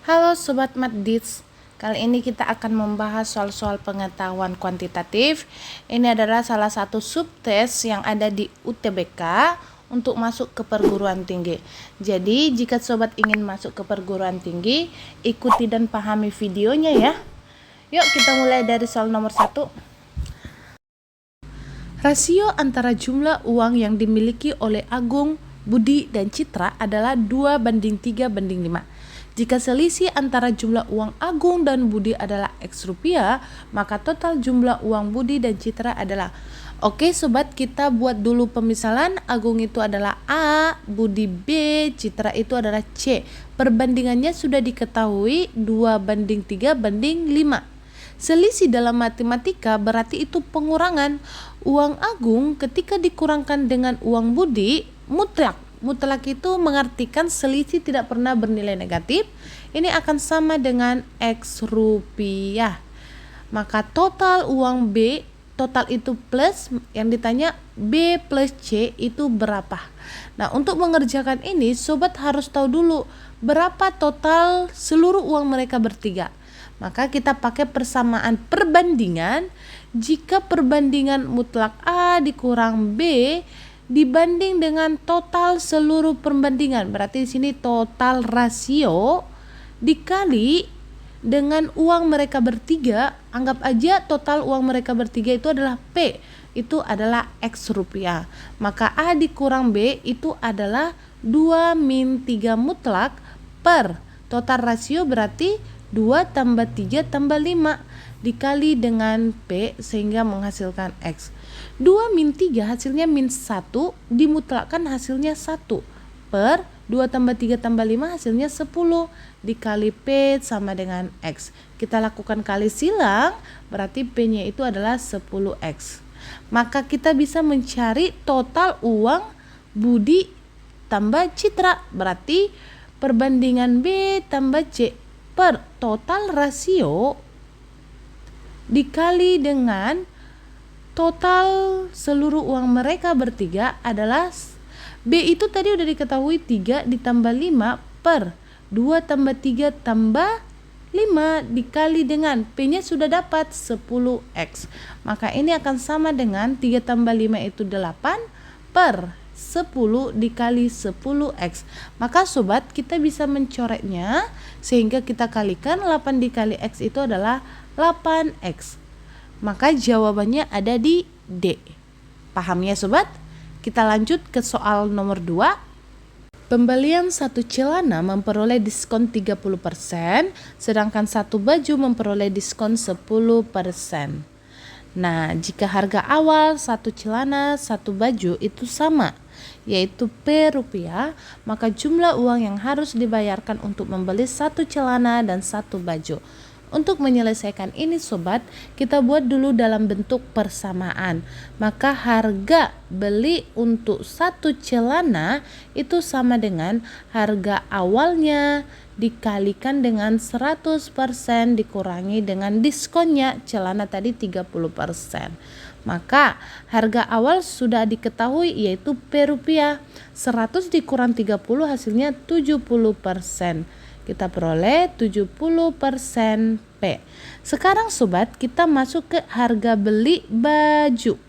Halo Sobat Madits, kali ini kita akan membahas soal-soal pengetahuan kuantitatif. Ini adalah salah satu subtes yang ada di UTBK untuk masuk ke perguruan tinggi. Jadi jika Sobat ingin masuk ke perguruan tinggi, ikuti dan pahami videonya ya. Yuk kita mulai dari soal nomor 1. Rasio antara jumlah uang yang dimiliki oleh Agung, Budi, dan Citra adalah 2:3:5. Jika selisih antara jumlah uang Agung dan Budi adalah X rupiah, maka total jumlah uang Budi dan Citra adalah. Oke sobat, kita buat dulu pemisalan. Agung itu adalah A, Budi B, Citra itu adalah C. Perbandingannya sudah diketahui 2:3:5. Selisih dalam matematika berarti itu pengurangan. Uang Agung ketika dikurangkan dengan uang Budi mutlak. Mutlak itu mengartikan selisih tidak pernah bernilai negatif. Ini akan sama dengan X rupiah. Maka total uang B, total itu plus, yang ditanya B plus C itu berapa. Nah, untuk mengerjakan ini sobat harus tahu dulu berapa total seluruh uang mereka bertiga. Maka kita pakai persamaan perbandingan. Jika perbandingan mutlak A dikurang B dibanding dengan total seluruh perbandingan, berarti di sini total rasio dikali dengan uang mereka bertiga. Anggap aja total uang mereka bertiga itu adalah P, itu adalah X rupiah. Maka A dikurang B itu adalah 2-3 mutlak per total rasio, berarti 2 tambah 3 tambah 5 dikali dengan P sehingga menghasilkan X. 2 min 3 hasilnya min 1, dimutlakkan hasilnya 1 per 2 tambah 3 tambah 5 hasilnya 10 dikali P sama dengan X. Kita lakukan kali silang, berarti P nya itu adalah 10X. Maka kita bisa mencari total uang Budi tambah Citra, berarti perbandingan B tambah C per total rasio dikali dengan total seluruh uang mereka bertiga adalah B itu tadi udah diketahui 3 ditambah 5 per 2 tambah 3 tambah 5 dikali dengan P nya sudah dapat 10X. Maka ini akan sama dengan 3 tambah 5 itu 8 per 10 dikali 10X. Maka sobat, kita bisa mencoretnya sehingga kita kalikan 8 dikali X itu adalah 8X. Maka jawabannya ada di D. Paham ya sobat? Kita lanjut ke soal nomor 2. Pembelian satu celana memperoleh diskon 30%, sedangkan satu baju memperoleh diskon 10%. Nah, jika harga awal satu celana, satu baju itu sama, yaitu P rupiah, maka jumlah uang yang harus dibayarkan untuk membeli satu celana dan satu baju. Untuk menyelesaikan ini sobat, kita buat dulu dalam bentuk persamaan. Maka harga beli untuk satu celana itu sama dengan harga awalnya dikalikan dengan 100% dikurangi dengan diskonnya celana tadi 30%. Maka harga awal sudah diketahui yaitu P rupiah. 100 dikurang 30 hasilnya 70%. Kita peroleh 70% P. Sekarang sobat, kita masuk ke harga beli baju,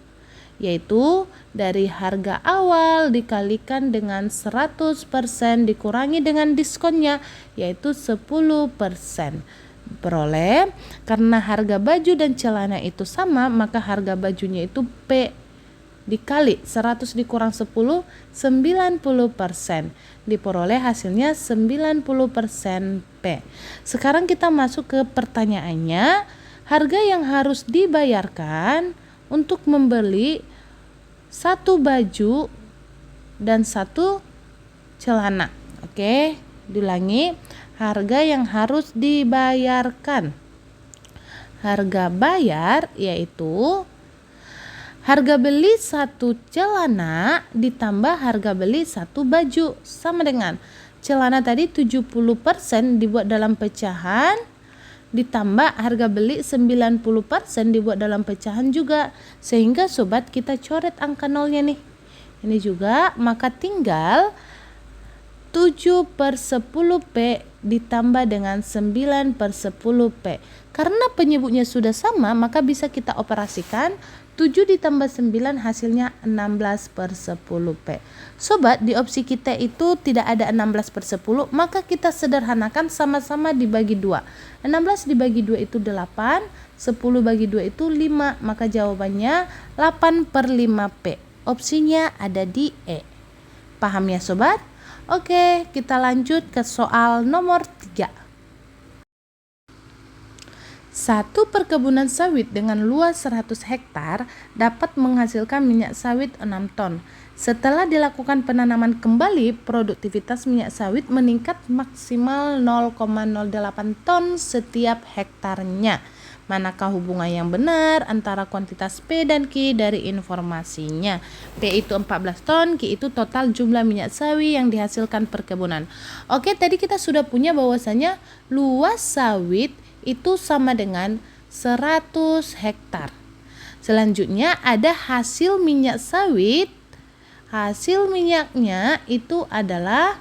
yaitu dari harga awal dikalikan dengan 100% dikurangi dengan diskonnya yaitu 10%. Peroleh, karena harga baju dan celana itu sama, maka harga bajunya itu P dikali 100 dikurang 10, 90%. Diperoleh hasilnya 90% P. Sekarang kita masuk ke pertanyaannya. Harga yang harus dibayarkan untuk membeli satu baju dan satu celana. Oke, diulangi. Harga yang harus dibayarkan. Harga bayar yaitu harga beli satu celana ditambah harga beli satu baju, sama dengan celana tadi 70% dibuat dalam pecahan ditambah harga beli 90% dibuat dalam pecahan juga, sehingga sobat kita coret angka nolnya nih. Ini juga, maka tinggal 7/10P ditambah dengan 9/10P. Karena penyebutnya sudah sama, maka bisa kita operasikan. 7 ditambah 9 hasilnya 16/10P. Sobat, di opsi kita itu tidak ada 16/10, maka kita sederhanakan sama-sama dibagi 2. 16 dibagi 2 itu 8, 10 bagi 2 itu 5, maka jawabannya 8/5P. Opsinya ada di E. Paham ya sobat? Oke, kita lanjut ke soal nomor 3. Satu perkebunan sawit dengan luas 100 hektar dapat menghasilkan minyak sawit 6 ton. Setelah dilakukan penanaman kembali, produktivitas minyak sawit meningkat maksimal 0,08 ton setiap hektarnya. Manakah hubungan yang benar antara kuantitas P dan Q dari informasinya? P itu 14 ton, Q itu total jumlah minyak sawit yang dihasilkan perkebunan. Oke, tadi kita sudah punya bahwasanya luas sawit itu sama dengan 100 hektar. Selanjutnya ada hasil minyak sawit. Hasil minyaknya itu adalah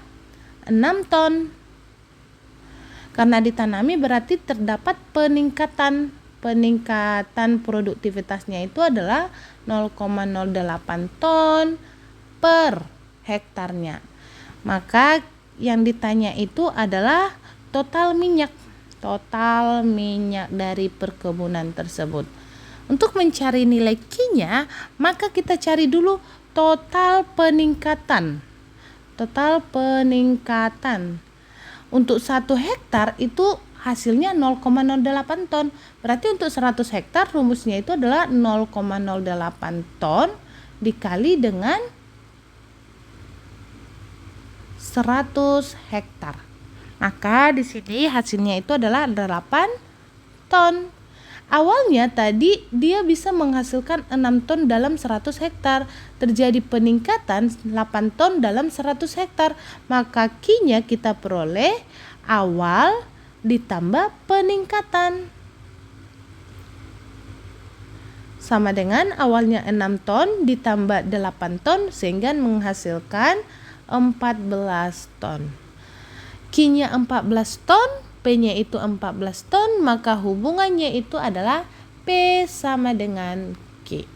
6 ton. Karena ditanami berarti terdapat peningkatan produktivitasnya itu adalah 0,08 ton per hektarnya. Maka yang ditanya itu adalah total minyak dari perkebunan tersebut. Untuk mencari nilai Q-nya, maka kita cari dulu total peningkatan. Untuk 1 hektar itu hasilnya 0,08 ton. Berarti untuk 100 hektar rumusnya itu adalah 0,08 ton dikali dengan 100 hektar. Maka di sini hasilnya itu adalah 8 ton. Awalnya tadi dia bisa menghasilkan 6 ton dalam 100 hektar. Terjadi peningkatan 8 ton dalam 100 hektar. Maka Q-nya kita peroleh awal ditambah peningkatan. Sama dengan awalnya 6 ton ditambah 8 ton sehingga menghasilkan 14 ton. Q-nya 14 ton, P-nya itu 14 ton, maka hubungannya itu adalah P sama dengan Q.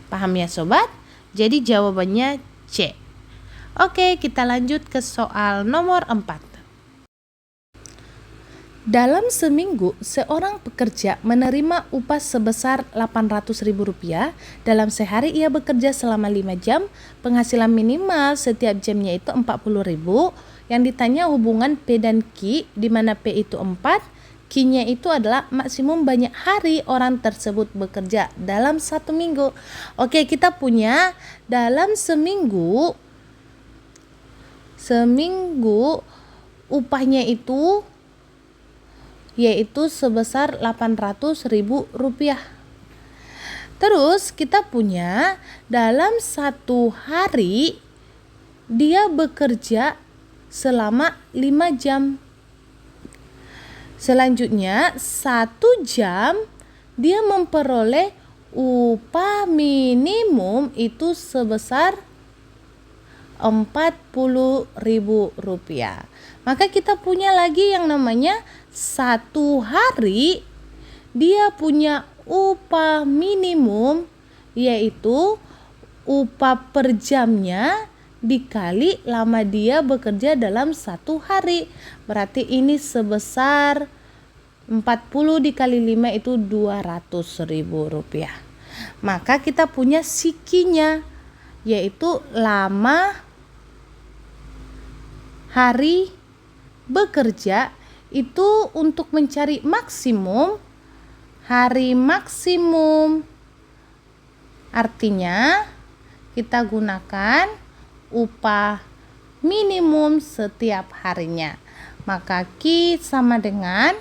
Paham ya sobat? Jadi jawabannya C. Oke, kita lanjut ke soal nomor 4. Dalam seminggu, seorang pekerja menerima upah sebesar Rp800.000. Dalam sehari ia bekerja selama 5 jam, penghasilan minimal setiap jamnya itu Rp40.000. Yang ditanya hubungan P dan Q, di mana P itu 4, Q-nya itu adalah maksimum banyak hari orang tersebut bekerja dalam 1 minggu. Oke, kita punya dalam seminggu upahnya itu yaitu sebesar Rp800.000. Terus kita punya dalam 1 hari dia bekerja selama 5 jam. Selanjutnya 1 jam dia memperoleh upah minimum itu sebesar Rp40.000. Maka kita punya lagi yang namanya 1 hari dia punya upah minimum yaitu upah per jamnya dikali lama dia bekerja dalam 1 hari. Berarti ini sebesar 40 dikali 5 itu Rp200.000. Maka kita punya Q-nya yaitu lama hari bekerja itu untuk mencari maksimum hari maksimum. Artinya kita gunakan upah minimum setiap harinya. Maka Q sama dengan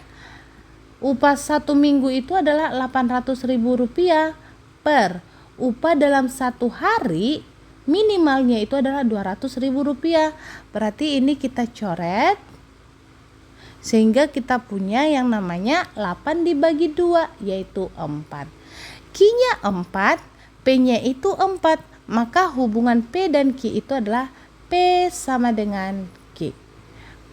upah 1 minggu itu adalah Rp800.000 per upah dalam 1 hari minimalnya itu adalah Rp200.000. Berarti ini kita coret sehingga kita punya yang namanya 8 dibagi 2 yaitu 4. Q-nya 4, P-nya itu 4. Maka hubungan P dan Q itu adalah P sama dengan Q.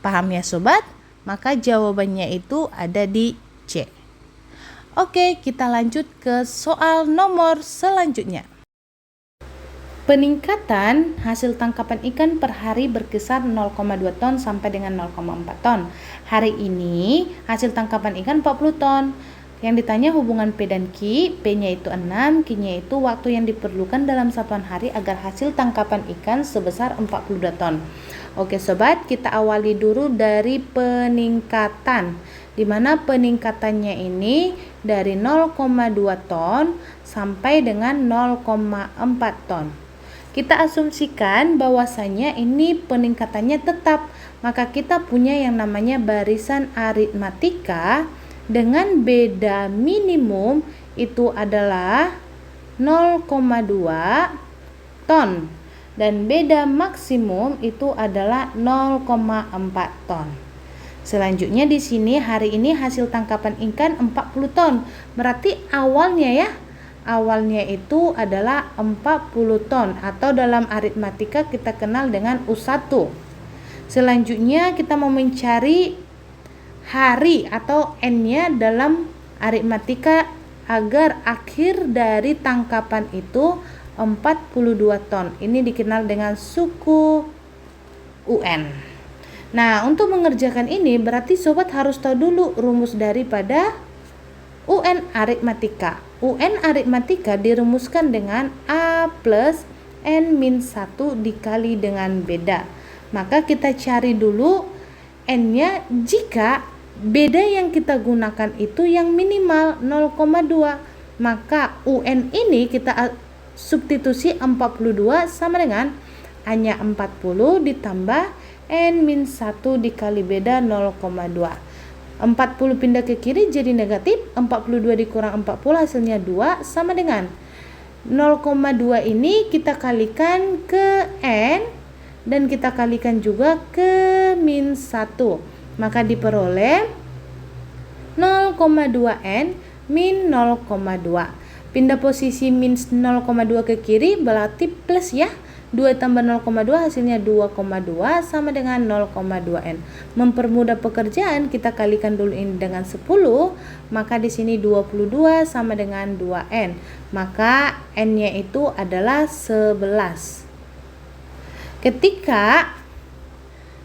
Paham ya sobat? Maka jawabannya itu ada di C. Oke, kita lanjut ke soal nomor selanjutnya. Peningkatan hasil tangkapan ikan per hari berkisar 0,2 ton sampai dengan 0,4 ton. Hari ini hasil tangkapan ikan 40 ton. Yang ditanya hubungan P dan Q, P-nya itu 6, Q-nya itu waktu yang diperlukan dalam satuan hari agar hasil tangkapan ikan sebesar 42 ton. Oke sobat, kita awali dulu dari peningkatan, di mana peningkatannya ini dari 0,2 ton sampai dengan 0,4 ton. Kita asumsikan bahwasanya ini peningkatannya tetap, maka kita punya yang namanya barisan aritmatika dengan beda minimum itu adalah 0,2 ton dan beda maksimum itu adalah 0,4 ton. Selanjutnya di sini hari ini hasil tangkapan ikan 40 ton. Berarti awalnya itu adalah 40 ton atau dalam aritmatika kita kenal dengan U1. Selanjutnya kita mau mencari hari atau N-nya dalam aritmatika agar akhir dari tangkapan itu 42 ton. Ini dikenal dengan suku UN. Nah, untuk mengerjakan ini berarti sobat harus tahu dulu rumus daripada UN aritmatika. UN aritmatika dirumuskan dengan A plus N-1 dikali dengan beda. Maka kita cari dulu N-nya jika beda yang kita gunakan itu yang minimal 0,2. Maka UN ini kita substitusi 42 sama dengan hanya 40 ditambah N-1 dikali beda 0,2. 40 pindah ke kiri jadi negatif, 42 dikurang 40 hasilnya 2 sama dengan 0,2 ini kita kalikan ke N dan kita kalikan juga ke min 1. Maka diperoleh 0,2 N min 0,2. Pindah posisi min 0,2 ke kiri berarti plus ya. 2 tambah 0,2 hasilnya 2,2 sama dengan 0,2 N. Mempermudah pekerjaan kita kalikan dulu ini dengan 10, maka di sini 22 sama dengan 2N. Maka N-nya itu adalah 11. Ketika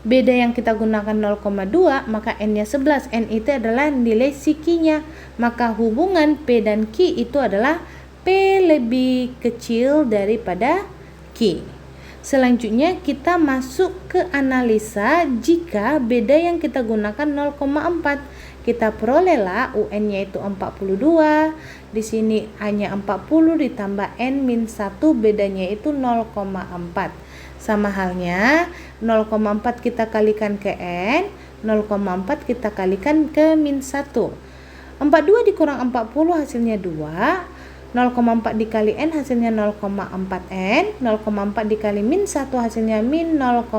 beda yang kita gunakan 0,2, maka N-nya 11. N itu adalah nilai si Q-nya. Maka hubungan P dan Q itu adalah P lebih kecil daripada Q. Selanjutnya kita masuk ke analisa jika beda yang kita gunakan 0,4. Kita perolehlah UN-nya itu 42. Di sini hanya 40 ditambah N-1 bedanya itu 0,4. Sama halnya 0,4 kita kalikan ke N, 0,4 kita kalikan ke min 1. 42 dikurang 40 hasilnya 2. 0,4 dikali N hasilnya 0,4 N, 0,4 dikali min 1 hasilnya min 0,4.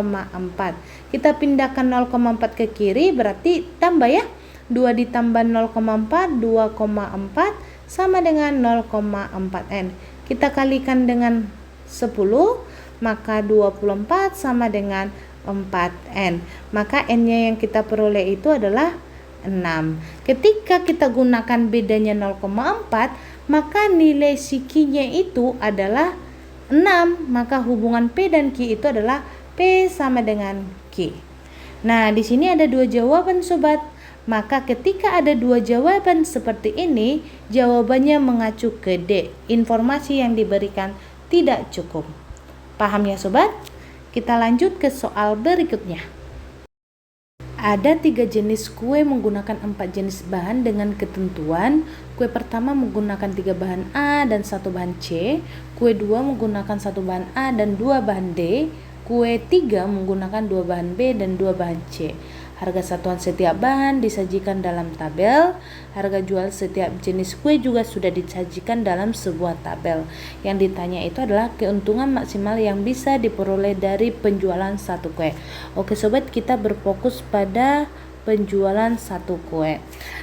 Kita pindahkan 0,4 ke kiri berarti tambah ya. 2 ditambah 0,4, 2,4 sama dengan 0,4 N. Kita kalikan dengan 10, maka 24 sama dengan 4N. Maka N-nya yang kita peroleh itu adalah 6. Ketika kita gunakan bedanya 0,4, maka nilai si Q-nya itu adalah 6. Maka hubungan P dan Q itu adalah P sama dengan Q. Nah, di sini ada dua jawaban sobat. Maka ketika ada dua jawaban seperti ini, jawabannya mengacu ke D. Informasi yang diberikan tidak cukup. Paham ya sobat? Kita lanjut ke soal berikutnya. Ada 3 jenis kue menggunakan 4 jenis bahan dengan ketentuan. Kue pertama menggunakan 3 bahan A dan 1 bahan C. Kue 2 menggunakan 1 bahan A dan 2 bahan D. Kue 3 menggunakan 2 bahan B dan 2 bahan C. Harga satuan setiap bahan disajikan dalam tabel. Harga jual setiap jenis kue juga sudah disajikan dalam sebuah tabel. Yang ditanya itu adalah keuntungan maksimal yang bisa diperoleh dari penjualan satu kue. Oke sobat, kita berfokus pada penjualan satu kue.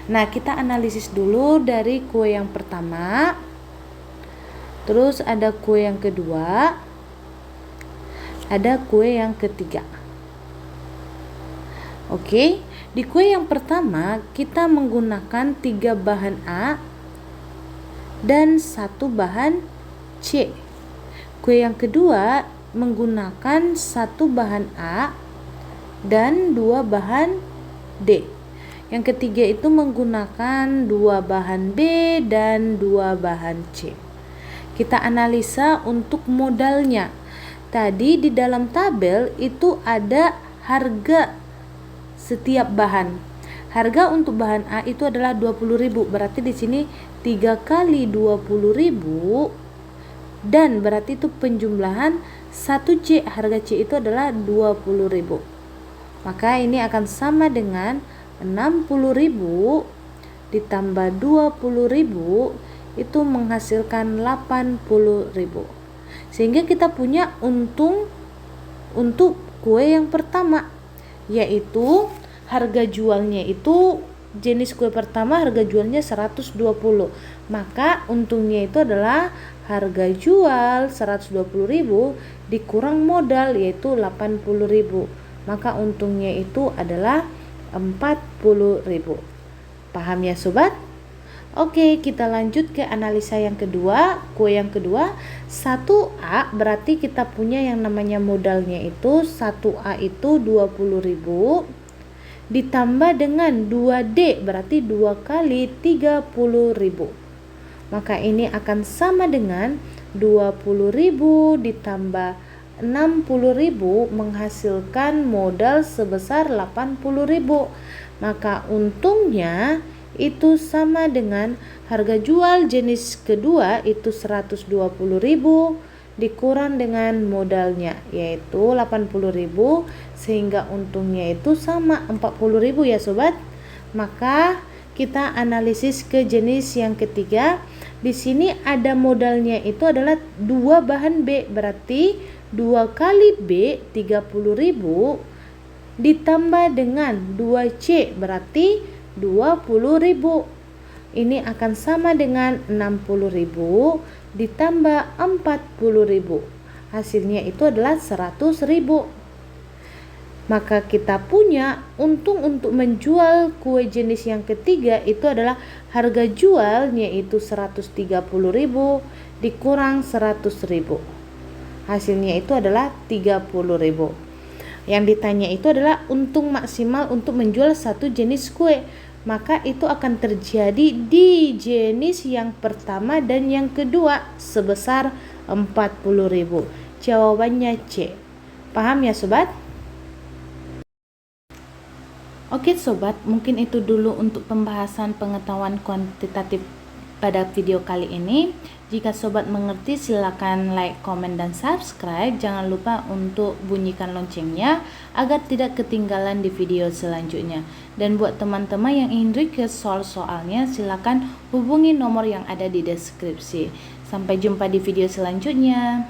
Nah, kita analisis dulu dari kue yang pertama. Terus ada kue yang kedua. Ada kue yang ketiga. Oke, di kue yang pertama kita menggunakan 3 bahan A dan 1 bahan C. Kue yang kedua menggunakan 1 bahan A dan 2 bahan D. Yang ketiga itu menggunakan 2 bahan B dan 2 bahan C. Kita analisa untuk modalnya. Tadi di dalam tabel itu ada harga setiap bahan. Harga untuk bahan A itu adalah 20.000. Berarti di sini 3 kali 20.000 dan berarti itu penjumlahan 1C. Harga C itu adalah 20.000. Maka ini akan sama dengan 60.000 ditambah 20.000 itu menghasilkan 80.000. Sehingga kita punya untung untuk kue yang pertama, yaitu harga jualnya itu jenis kue pertama harga jualnya 120. Maka untungnya itu adalah harga jual 120.000 dikurang modal yaitu 80.000. Maka untungnya itu adalah 40.000. Paham ya sobat? Oke, kita lanjut ke analisa yang kedua. Kue yang kedua 1A berarti kita punya yang namanya modalnya itu 1A itu 20.000 ditambah dengan 2D berarti 2 kali 30.000. Maka ini akan sama dengan 20.000 ditambah 60.000 menghasilkan modal sebesar 80.000. Maka untungnya itu sama dengan harga jual jenis kedua itu 120.000 dikurang dengan modalnya yaitu 80.000 sehingga untungnya itu sama 40.000 ya sobat. Maka kita analisis ke jenis yang ketiga. Di sini ada modalnya itu adalah 2 bahan B berarti 2 kali B 30.000 ditambah dengan 2C berarti 20.000. Ini akan sama dengan 60.000 ditambah 40.000. Hasilnya itu adalah 100.000. Maka kita punya untung untuk menjual kue jenis yang ketiga itu adalah harga jualnya itu 130.000 dikurang 100.000. Hasilnya itu adalah 30.000. Yang ditanya itu adalah untung maksimal untuk menjual satu jenis kue. Maka itu akan terjadi di jenis yang pertama dan yang kedua sebesar 40.000. Jawabannya C. Paham ya sobat? Oke sobat, mungkin itu dulu untuk pembahasan pengetahuan kuantitatif pada video kali ini. Jika sobat mengerti silakan like, komen, dan subscribe. Jangan lupa untuk bunyikan loncengnya agar tidak ketinggalan di video selanjutnya. Dan buat teman-teman yang ingin request soal-soalnya silakan hubungi nomor yang ada di deskripsi. Sampai jumpa di video selanjutnya.